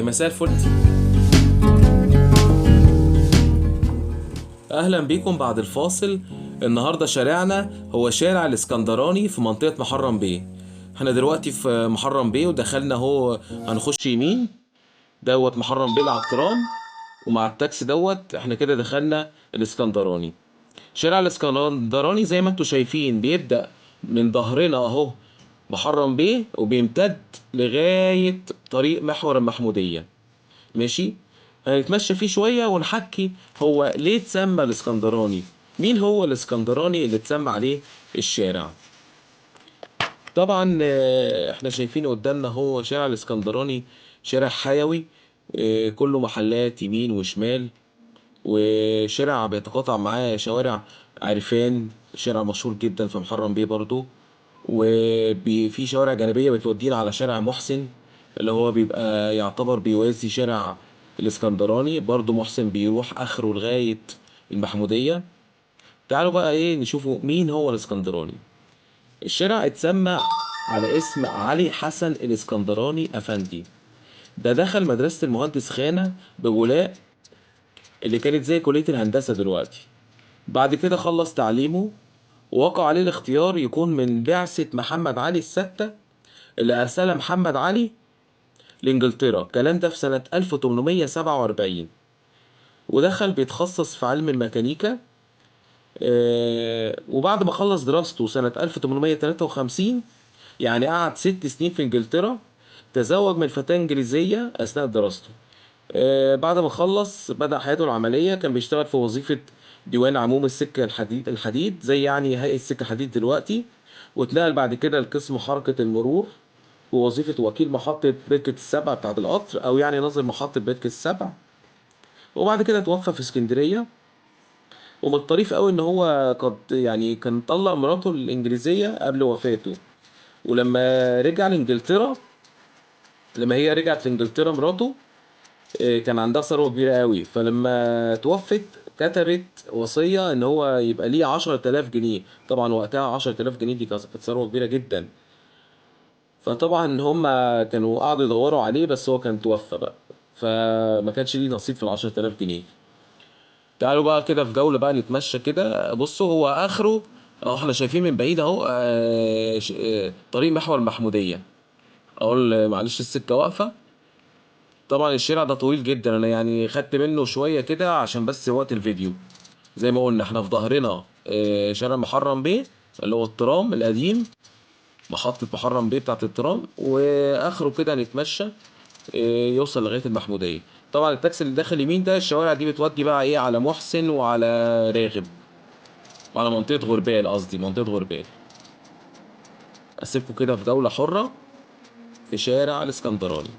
مساء الفل. اهلا بيكم بعد الفاصل. النهارده شارعنا هو شارع الاسكندراني في منطقة محرم بيه. احنا دلوقتي في محرم بيه ودخلنا اهو، هنخش يمين دوت محرم بيه العطران، ومع التاكسي دوت احنا كده دخلنا الاسكندراني. شارع الاسكندراني زي ما انتم شايفين بيبدأ من ظهرنا اهو محرم بيه، وبيمتد لغاية طريق محور المحمودية. ماشي، هنتمشى فيه شوية ونحكي هو ليه اتسمى الاسكندراني. مين هو الاسكندراني اللي اتسمى عليه الشارع؟ طبعا احنا شايفين قدامنا هو شارع الاسكندراني، شارع حيوي، كله محلات يمين وشمال، وشارع بيتقاطع معاه شوارع عرفان، شارع مشهور جدا في محرم بيه برضو. وفي شوارع جانبية بتودينا على شارع محسن، اللي هو بيبقى يعتبر بيوازي شارع الاسكندراني. برضو محسن بيروح اخره لغاية المحمودية. تعالوا بقى ايه نشوفوا مين هو الاسكندراني. الشارع اتسمى على اسم علي حسن الاسكندراني افندي. ده دخل مدرسة المهندس خانة ببولاق، اللي كانت زي كلية الهندسة دلوقتي. بعد كده خلص تعليمه، ووقع عليه الاختيار يكون من بعثة محمد علي الستة اللي أرسلها محمد علي لإنجلترا. الكلام ده في سنة 1847. ودخل بيتخصص في علم الميكانيكا. وبعد ما خلص دراسته سنة 1853، يعني قعد 6 سنين في إنجلترا، تزوج من فتاة إنجليزية أثناء دراسته. بعد ما خلص بدأ حياته العملية. كان بيشتغل في وظيفة ديوان عموم السكة الحديد زي يعني هيئة السكة الحديد دلوقتي. واتنقل بعد كده لقسم حركة المرور، ووظيفة وكيل محطة بركة السبع بتاعة القطر، أو يعني ناظر محطة بركة السبع. وبعد كده توفى في اسكندرية. ومن الطريف قوي إن هو قد يعني كان طلق مراته الإنجليزية قبل وفاته. ولما رجع لإنجلترا، لما هي رجعت لإنجلترا مراته، كان عندها ثروة كبيرة قوي. فلما توفت كتبت وصية ان هو يبقى ليه 10,000 جنيه. طبعا وقتها 10,000 جنيه دي كانت ثروة كبيرة جدا. فطبعا هما كانوا قعدوا يدوروا عليه، بس هو كان توفى بقى، فما كانش ليه نصيب في ال10,000 جنيه. تعالوا بقى كده في جولة بقى نتمشى كده. بصوا هو اخره احنا شايفين من بعيد اهو، طريق محور المحمودية. اقول معلش السكة واقفة. طبعا الشارع ده طويل جدا، انا يعني خدت منه شوية كده عشان بس وقت الفيديو. زي ما قلنا احنا في ظهرنا شارع محرم بيه اللي هو الترام القديم، محطة محرم بيه بتاعت الترام، واخره كده نتمشى يوصل لغاية المحمودية. طبعا التاكسي اللي داخل يمين ده، الشوارع دي بتودي بقى ايه على محسن وعلى راغب، وعلى منطقة غربال، قصدي منطقة غربال. اسيبكم كده في جولة حرة في شارع الاسكندراني.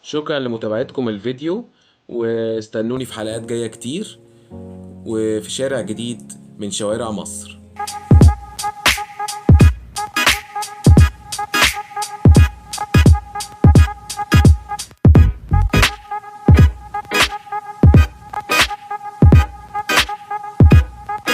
شكرا لمتابعتكم الفيديو، واستنوني في حلقات جاية كتير وفي شارع جديد من شوارع مصر.